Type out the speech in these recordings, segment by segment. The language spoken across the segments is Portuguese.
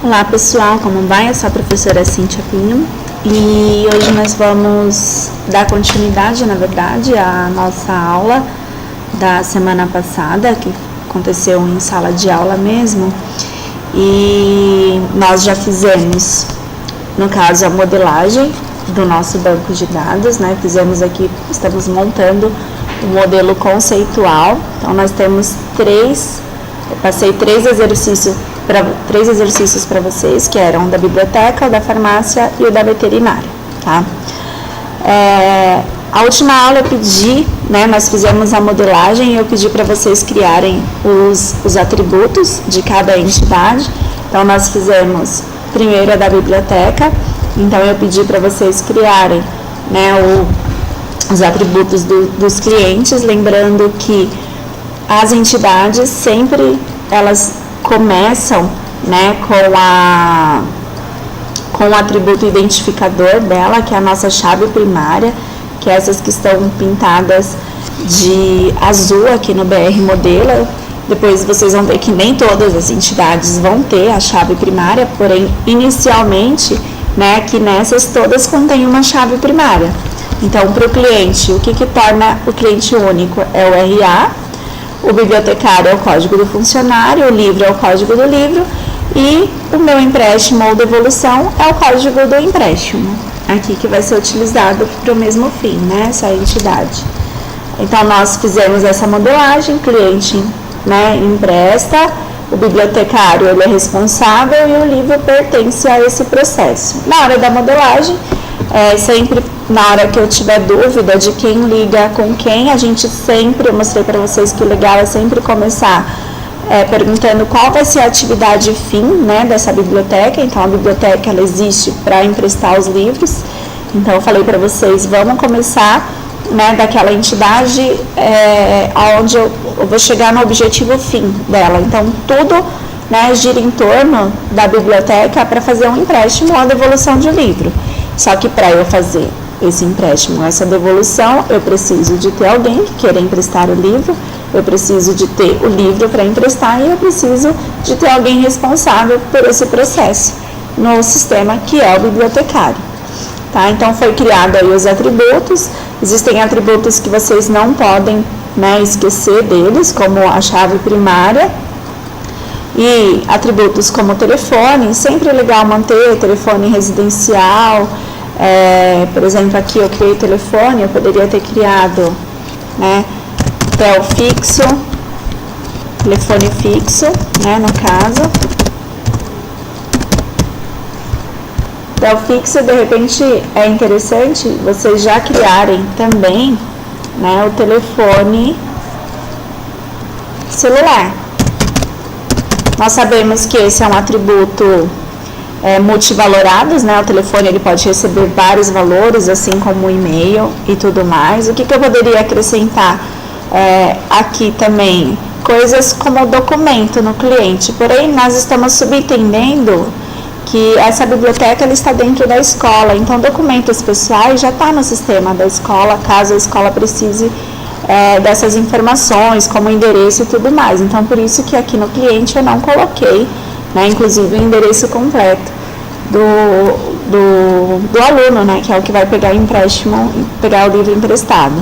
Olá pessoal, como vai? Eu sou a professora Cíntia Pinho e hoje nós vamos dar continuidade, na verdade, à nossa aula da semana passada, que aconteceu em sala de aula mesmo, e nós já fizemos, no caso, a modelagem do nosso banco de dados, né? Fizemos aqui, estamos montando o modelo conceitual, então nós temos passei três exercícios para vocês, que eram da biblioteca, o da farmácia e o da veterinária, tá? A última aula eu pedi, né, nós fizemos a modelagem e eu pedi para vocês criarem os atributos de cada entidade. Então nós fizemos primeiro a da biblioteca, então eu pedi para vocês criarem, né, os atributos dos clientes, lembrando que as entidades sempre elas começam, né, com o atributo identificador dela, que é a nossa chave primária, que é essas que estão pintadas de azul aqui no BR Modelo. Depois vocês vão ver que nem todas as entidades vão ter a chave primária, porém inicialmente, né, que nessas todas contém uma chave primária. Então, para o cliente, o que torna o cliente único é o RA, o bibliotecário é o código do funcionário, o livro é o código do livro e o meu empréstimo ou devolução é o código do empréstimo, aqui que vai ser utilizado para o mesmo fim, né, essa entidade. Então, nós fizemos essa modelagem, cliente, né, empresta, o bibliotecário ele é responsável e o livro pertence a esse processo. Na hora da modelagem, sempre na hora que eu tiver dúvida de quem liga com quem, eu mostrei para vocês que o legal é sempre começar perguntando qual vai ser a atividade fim, né, dessa biblioteca. Então a biblioteca ela existe para emprestar os livros, então eu falei para vocês, vamos começar, né, daquela entidade onde eu vou chegar no objetivo fim dela. Então tudo, né, gira em torno da biblioteca para fazer um empréstimo ou a devolução de livro. Só que para eu fazer esse empréstimo, essa devolução, eu preciso de ter alguém que queira emprestar o livro, eu preciso de ter o livro para emprestar e eu preciso de ter alguém responsável por esse processo no sistema, que é o bibliotecário. Tá? Então, foi criado aí os atributos. Existem atributos que vocês não podem, né, esquecer deles, como a chave primária, e atributos como telefone. Sempre é legal manter telefone residencial. Por exemplo, aqui eu criei telefone, eu poderia ter criado, né, tel fixo, telefone fixo, né, no caso. Tel fixo, de repente, é interessante vocês já criarem também, né, o telefone celular. Nós sabemos que esse é um atributo multivalorados, né? O telefone ele pode receber vários valores, assim como o e-mail e tudo mais. O que eu poderia acrescentar aqui também? Coisas como documento no cliente. Porém, nós estamos subentendendo que essa biblioteca ela está dentro da escola. Então, documentos pessoais já está no sistema da escola, caso a escola precise dessas informações, como endereço e tudo mais. Então, por isso que aqui no cliente eu não coloquei, né, inclusive o endereço completo do aluno, né, que é o que vai pegar empréstimo, pegar o livro emprestado.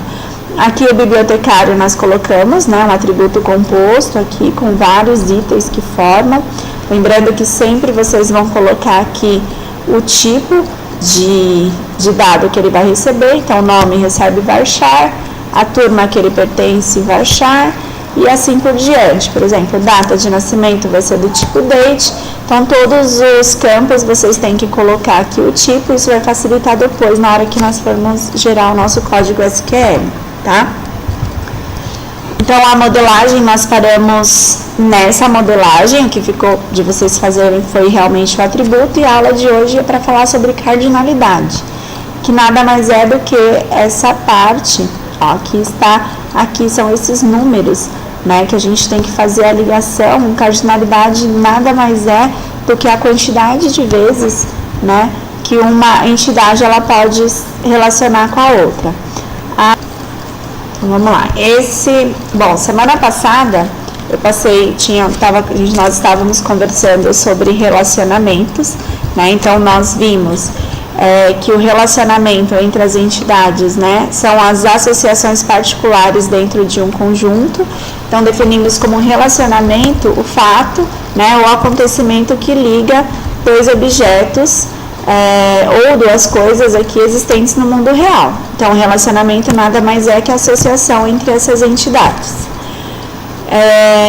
Aqui o bibliotecário nós colocamos, né, um atributo composto aqui com vários itens que formam. Lembrando que sempre vocês vão colocar aqui o tipo de dado que ele vai receber. Então, o nome recebe varchar, a turma que ele pertence varchar, e assim por diante. Por exemplo, data de nascimento vai ser do tipo date. Então, todos os campos vocês têm que colocar aqui o tipo. Isso vai facilitar depois, na hora que nós formos gerar o nosso código SQL, tá? Então, a modelagem, nós paramos nessa modelagem. O que ficou de vocês fazerem foi realmente o atributo. E a aula de hoje é para falar sobre cardinalidade, que nada mais é do que essa parte, ó, aqui são esses números, né, que a gente tem que fazer a ligação. Cardinalidade nada mais é do que a quantidade de vezes, né, que uma entidade ela pode relacionar com a outra. Então, vamos lá. Semana passada nós estávamos conversando sobre relacionamentos, né? Então nós vimos que o relacionamento entre as entidades, né, são as associações particulares dentro de um conjunto. Então definimos como relacionamento o fato, né, o acontecimento que liga dois objetos ou duas coisas aqui existentes no mundo real. Então, o relacionamento nada mais é que a associação entre essas entidades.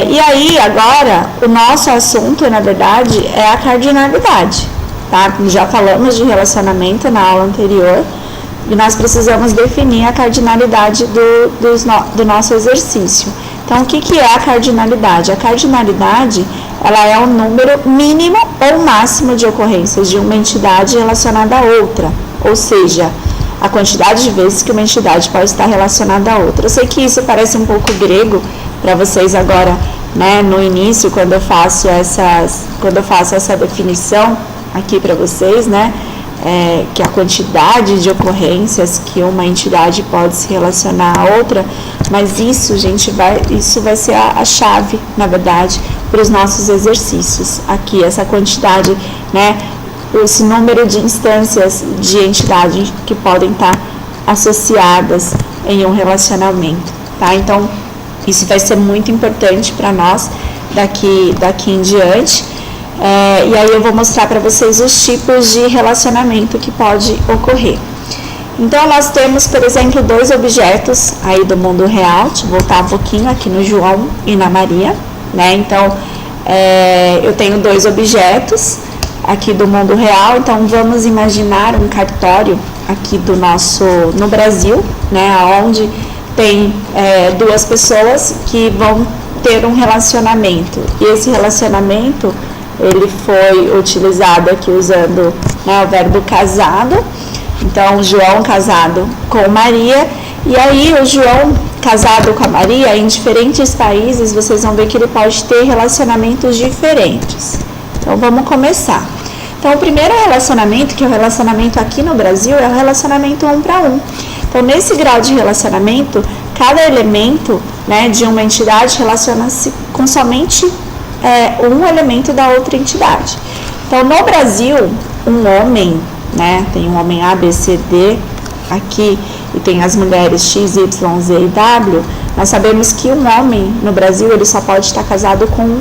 E aí, agora, o nosso assunto, na verdade, é a cardinalidade, tá? Já falamos de relacionamento na aula anterior e nós precisamos definir a cardinalidade do nosso exercício. Então, o que é a cardinalidade? A cardinalidade, ela é o número mínimo ou máximo de ocorrências de uma entidade relacionada a outra, ou seja, a quantidade de vezes que uma entidade pode estar relacionada a outra. Eu sei que isso parece um pouco grego para vocês agora, né, no início, quando eu faço essa definição aqui para vocês, né, que a quantidade de ocorrências que uma entidade pode se relacionar a outra, mas isso, gente, isso vai ser a chave, na verdade, para os nossos exercícios. Aqui, essa quantidade, né, esse número de instâncias de entidade que podem estar associadas em um relacionamento, tá? Então, isso vai ser muito importante para nós daqui em diante. E aí eu vou mostrar para vocês os tipos de relacionamento que pode ocorrer. Então, nós temos, por exemplo, dois objetos aí do mundo real. Deixa eu voltar um pouquinho aqui no João e na Maria, né? Então, eu tenho dois objetos aqui do mundo real. Então, vamos imaginar um cartório aqui no Brasil, né? Onde tem duas pessoas que vão ter um relacionamento. E esse relacionamento, ele foi utilizado aqui usando, né, o verbo casado. Então, João casado com Maria. E aí, o João casado com a Maria, em diferentes países, vocês vão ver que ele pode ter relacionamentos diferentes. Então, vamos começar. Então, o primeiro relacionamento, que é o relacionamento aqui no Brasil, é o relacionamento 1 para 1. Então, nesse grau de relacionamento, cada elemento, né, de uma entidade relaciona-se com somente um elemento da outra entidade. Então, no Brasil, um homem, né, tem um homem A, B, C, D aqui, e tem as mulheres X, Y, Z e W. Nós sabemos que um homem no Brasil, ele só pode estar casado com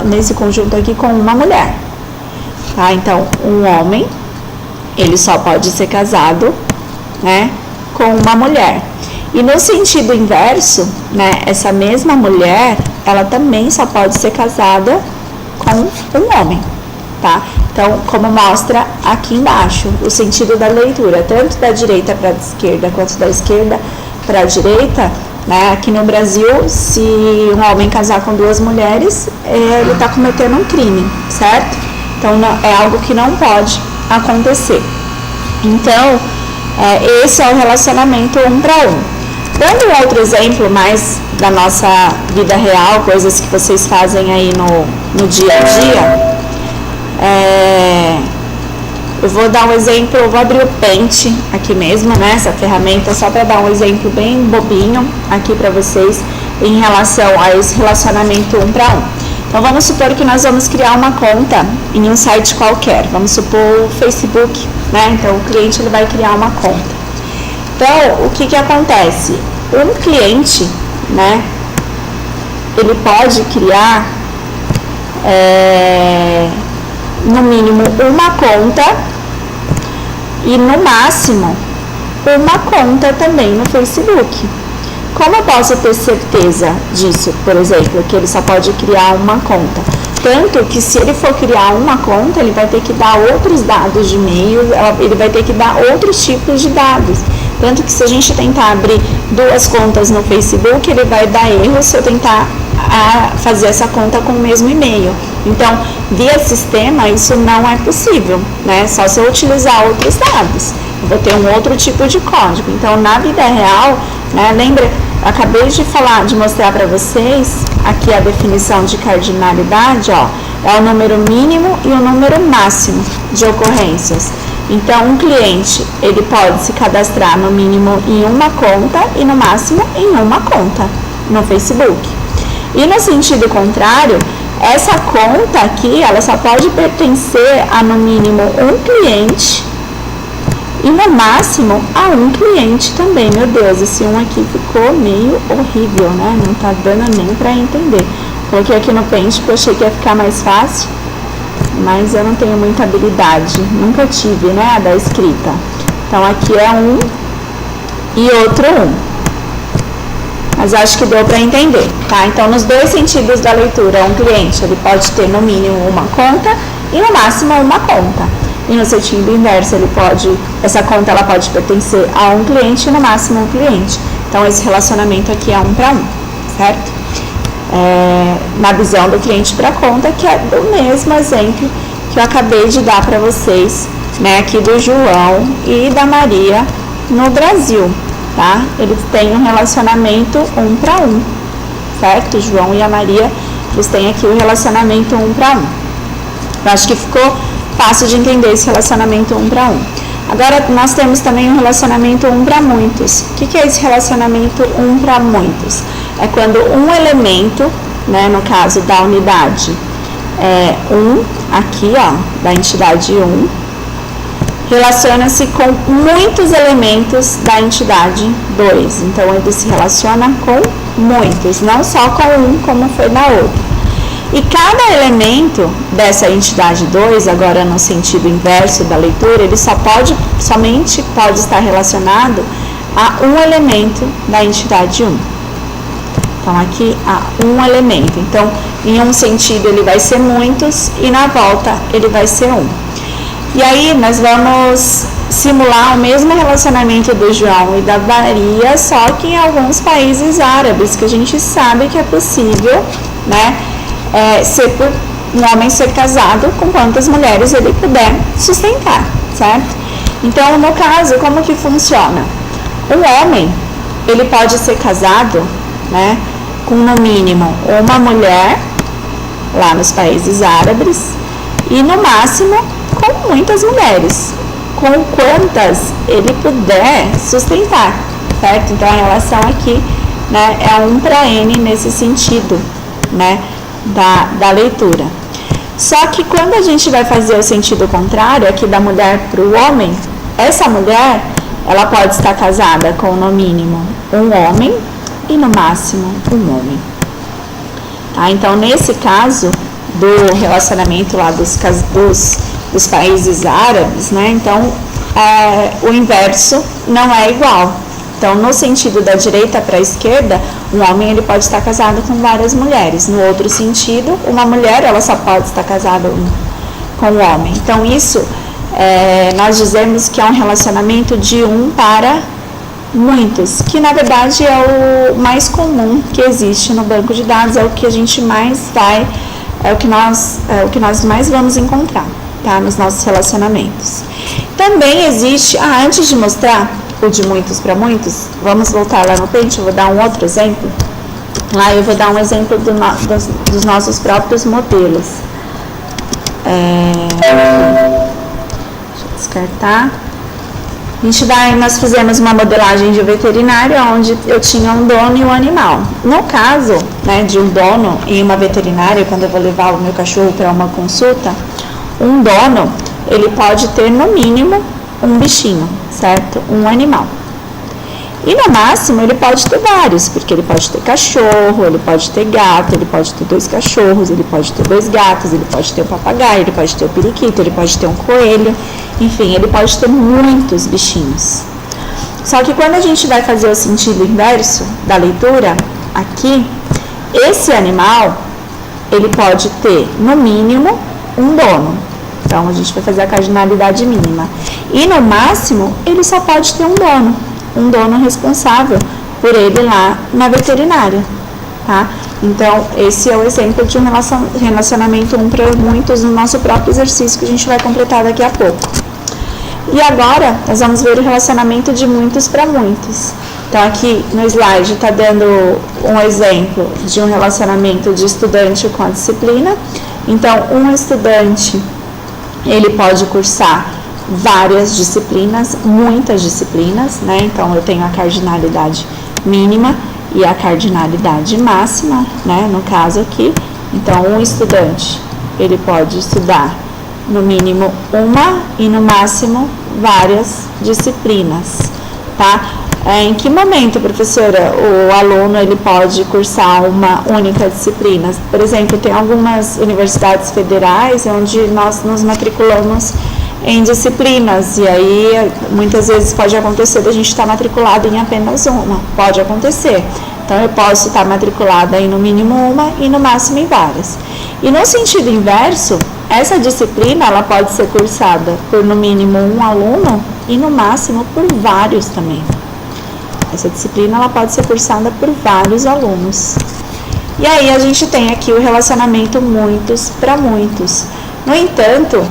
nesse conjunto aqui, com uma mulher, tá? Então, um homem, ele só pode ser casado, né, com uma mulher. E no sentido inverso, né, essa mesma mulher, ela também só pode ser casada com um homem, tá? Então, como mostra aqui embaixo, o sentido da leitura, tanto da direita para a esquerda, quanto da esquerda para a direita, né? Aqui no Brasil, se um homem casar com duas mulheres, ele está cometendo um crime, certo? Então, é algo que não pode acontecer. Então, esse é o relacionamento 1 para 1. Dando um outro exemplo mais da nossa vida real, coisas que vocês fazem aí no dia a dia, eu vou dar um exemplo, eu vou abrir o Paint aqui mesmo, né, essa ferramenta, só para dar um exemplo bem bobinho aqui para vocês em relação a esse relacionamento 1 para 1. Então, vamos supor que nós vamos criar uma conta em um site qualquer, vamos supor o Facebook, né, então o cliente ele vai criar uma conta. Então, o que acontece? Um cliente, né, ele pode criar no mínimo uma conta e no máximo uma conta também no Facebook. Como eu posso ter certeza disso, por exemplo, que ele só pode criar uma conta? Tanto que se ele for criar uma conta, ele vai ter que dar outros dados de e-mail, ele vai ter que dar outros tipos de dados. Tanto que se a gente tentar abrir duas contas no Facebook, ele vai dar erro se eu tentar fazer essa conta com o mesmo e-mail. Então, via sistema, isso não é possível, né? Só se eu utilizar outros dados. Eu vou ter um outro tipo de código. Então, na vida real, né, lembra, eu acabei de mostrar para vocês aqui a definição de cardinalidade, ó, é o número mínimo e o número máximo de ocorrências. Então, um cliente, ele pode se cadastrar no mínimo em uma conta e no máximo em uma conta no Facebook. E no sentido contrário, essa conta aqui, ela só pode pertencer a no mínimo um cliente e no máximo a um cliente também. Meu Deus, esse um aqui ficou meio horrível, né? Não tá dando nem para entender. Coloquei aqui no Paint porque eu achei que ia ficar mais fácil, mas eu não tenho muita habilidade, nunca tive, né, da escrita. Então aqui é um e outro um. Mas acho que deu para entender, tá? Então nos dois sentidos da leitura, um cliente ele pode ter no mínimo uma conta e no máximo uma conta. E no sentido inverso, essa conta ela pode pertencer a um cliente e no máximo um cliente. Então esse relacionamento aqui é 1 para 1, certo? Na visão do cliente para conta, que é do mesmo exemplo que eu acabei de dar para vocês, né, aqui do João e da Maria no Brasil, tá? Eles têm um relacionamento 1 para 1, certo? O João e a Maria, eles têm aqui o relacionamento 1 para 1. Eu acho que ficou fácil de entender esse relacionamento 1 para 1. Agora, nós temos também um relacionamento 1 para muitos. O que é esse relacionamento 1 para muitos? É quando um elemento, né, no caso da unidade 1, aqui, ó, da entidade 1, relaciona-se com muitos elementos da entidade 2. Então, ele se relaciona com muitos, não só com um, como foi na outra. E cada elemento dessa entidade 2, agora no sentido inverso da leitura, ele somente pode estar relacionado a um elemento da entidade 1. Então, aqui há um elemento. Então, em um sentido ele vai ser muitos e na volta ele vai ser um. E aí nós vamos simular o mesmo relacionamento do João e da Maria, só que em alguns países árabes, que a gente sabe que é possível, né, um homem ser casado com quantas mulheres ele puder sustentar, certo? Então, no caso, como que funciona? Um homem, ele pode ser casado, né, com no mínimo uma mulher, lá nos países árabes, e no máximo com muitas mulheres, com quantas ele puder sustentar, certo? Então, a relação aqui, né, é 1 para N nesse sentido, né, da leitura. Só que quando a gente vai fazer o sentido contrário, aqui da mulher para o homem, essa mulher, ela pode estar casada com no mínimo um homem e no máximo um homem. Tá? Então, nesse caso do relacionamento lá dos países árabes, né? Então, o inverso não é igual. Então, no sentido da direita para a esquerda, um homem ele pode estar casado com várias mulheres. No outro sentido, uma mulher ela só pode estar casada com um homem. Então, isso nós dizemos que é um relacionamento de 1 para muitos, que na verdade é o mais comum que existe no banco de dados, é o que a gente mais é o que nós mais vamos encontrar, tá, nos nossos relacionamentos. Também existe, antes de mostrar o de muitos para muitos, vamos voltar lá no Paint, eu vou dar um outro exemplo. Lá eu vou dar um exemplo dos nossos próprios modelos. Deixa eu descartar. Nós fizemos uma modelagem de veterinário onde eu tinha um dono e um animal. No caso, né, de um dono e uma veterinária, quando eu vou levar o meu cachorro para uma consulta, um dono, ele pode ter no mínimo um bichinho, certo? Um animal. E no máximo ele pode ter vários, porque ele pode ter cachorro, ele pode ter gato, ele pode ter 2 cachorros, ele pode ter 2 gatos, ele pode ter um papagaio, ele pode ter um periquito, ele pode ter um coelho, enfim, ele pode ter muitos bichinhos. Só que quando a gente vai fazer o sentido inverso da leitura, aqui, esse animal, ele pode ter no mínimo um dono. Então, a gente vai fazer a cardinalidade mínima. E, no máximo, ele só pode ter um dono responsável por ele lá na veterinária, tá? Então, esse é o exemplo de um relacionamento 1 para muitos no nosso próprio exercício que a gente vai completar daqui a pouco. E agora, nós vamos ver o relacionamento de muitos para muitos. Então, aqui no slide está dando um exemplo de um relacionamento de estudante com a disciplina. Então, um estudante ele pode cursar várias disciplinas, muitas disciplinas, né? Então, eu tenho a cardinalidade mínima e a cardinalidade máxima, né, no caso aqui. Então, um estudante, ele pode estudar no mínimo uma e no máximo várias disciplinas, tá? Em que momento, professora, o aluno ele pode cursar uma única disciplina? Por exemplo, tem algumas universidades federais onde nós nos matriculamos em disciplinas, e aí muitas vezes pode acontecer de a gente estar matriculado em apenas uma, pode acontecer. Então eu posso estar matriculada em no mínimo uma e no máximo em várias. E no sentido inverso, essa disciplina ela pode ser cursada por no mínimo um aluno e no máximo por vários também. Essa disciplina ela pode ser cursada por vários alunos. E aí a gente tem aqui o relacionamento muitos para muitos. No entanto,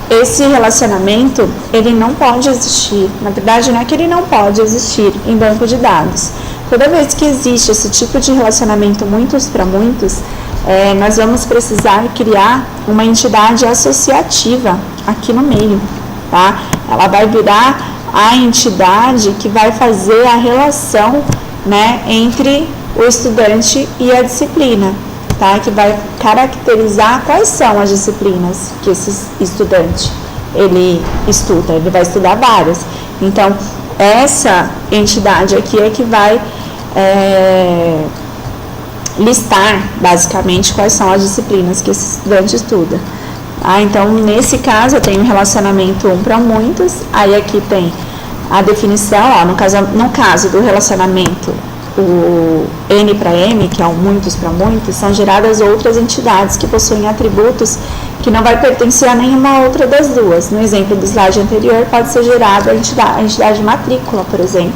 esse relacionamento, ele não pode existir. Na verdade, não é que ele não pode existir em banco de dados. Toda vez que existe esse tipo de relacionamento muitos para muitos, nós vamos precisar criar uma entidade associativa aqui no meio, tá? Ela vai virar a entidade que vai fazer a relação, né, entre o estudante e a disciplina. Tá? Que vai caracterizar quais são as disciplinas que esse estudante ele estuda, ele vai estudar várias. Então, essa entidade aqui é que vai listar, basicamente, quais são as disciplinas que esse estudante estuda. Então, nesse caso, eu tenho um relacionamento um para muitos, aí aqui tem a definição, ó, no caso do relacionamento o N para M, que é o muitos para muitos, são geradas outras entidades que possuem atributos que não vai pertencer a nenhuma outra das duas. No exemplo do slide anterior, pode ser gerada a entidade matrícula, por exemplo,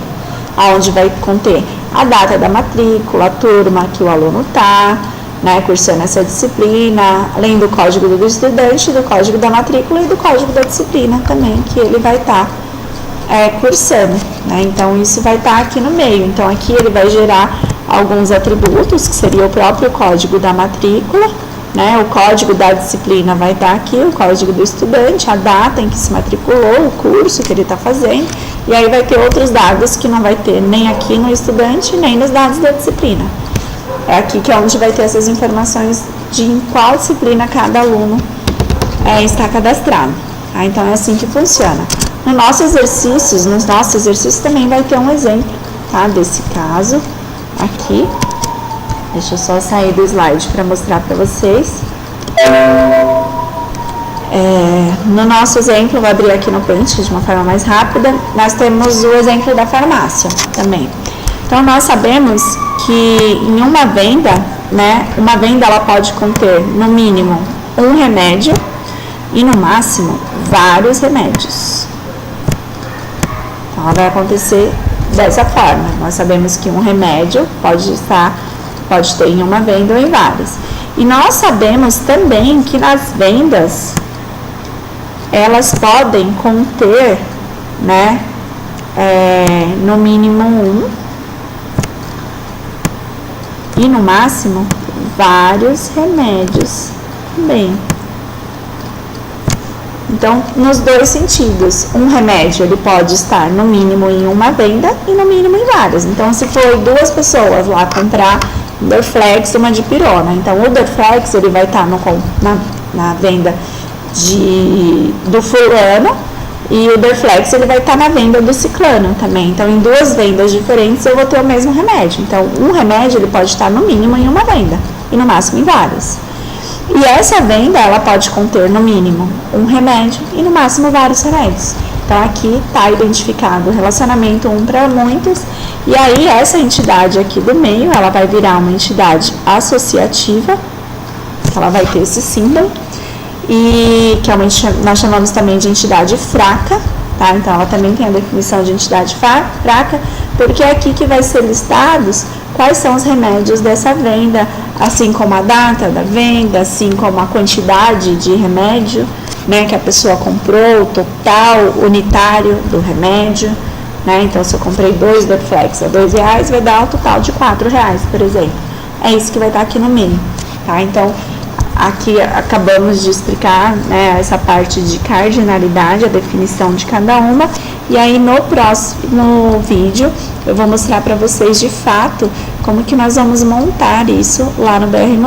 onde vai conter a data da matrícula, a turma que o aluno está, né, cursando essa disciplina, além do código do estudante, do código da matrícula e do código da disciplina também, que ele vai estar cursando, né? Então isso vai estar aqui no meio. Então aqui ele vai gerar alguns atributos, que seria o próprio código da matrícula, né? O código da disciplina vai estar aqui, o código do estudante, a data em que se matriculou, o curso que ele está fazendo, e aí vai ter outros dados que não vai ter nem aqui no estudante, nem nos dados da disciplina. É aqui que é onde vai ter essas informações de em qual disciplina cada aluno está cadastrado. Tá? Então é assim que funciona. Nos nossos exercícios também vai ter um exemplo, tá? Desse caso aqui. Deixa eu só sair do slide para mostrar para vocês. No nosso exemplo, vou abrir aqui no Paint de uma forma mais rápida, nós temos o exemplo da farmácia também. Então, nós sabemos que em uma venda, né, uma venda ela pode conter no mínimo um remédio e no máximo vários remédios. Então, ela vai acontecer dessa forma. Nós sabemos que um remédio pode ter em uma venda ou em várias. E nós sabemos também que nas vendas, elas podem conter, né, no mínimo um e no máximo vários remédios também. Então, nos dois sentidos, um remédio ele pode estar no mínimo em uma venda e no mínimo em várias. Então, se for duas pessoas lá comprar um Dorflex e uma dipirona, então o Dorflex ele vai estar na venda do fulano e o Dorflex ele vai estar na venda do ciclano também. Então, em duas vendas diferentes eu vou ter o mesmo remédio. Então, um remédio ele pode estar no mínimo em uma venda e no máximo em várias. E essa venda, ela pode conter no mínimo um remédio e no máximo vários remédios. Então, aqui está identificado o relacionamento um para muitos. E aí, essa entidade aqui do meio, ela vai virar uma entidade associativa. Ela vai ter esse símbolo. E que nós chamamos também de entidade fraca. Tá? Então, ela também tem a definição de entidade fraca, porque é aqui que vai ser listados quais são os remédios dessa venda, assim como a data da venda, assim como a quantidade de remédio, né, que a pessoa comprou, o total unitário do remédio, né? Então, se eu comprei 2 Dorflex a R$2, vai dar um total de R$4, por exemplo. É isso que vai estar aqui no meio, tá? Então, aqui acabamos de explicar, né, essa parte de cardinalidade, a definição de cada uma. E aí no próximo vídeo eu vou mostrar para vocês de fato como que nós vamos montar isso lá no BR Modelo.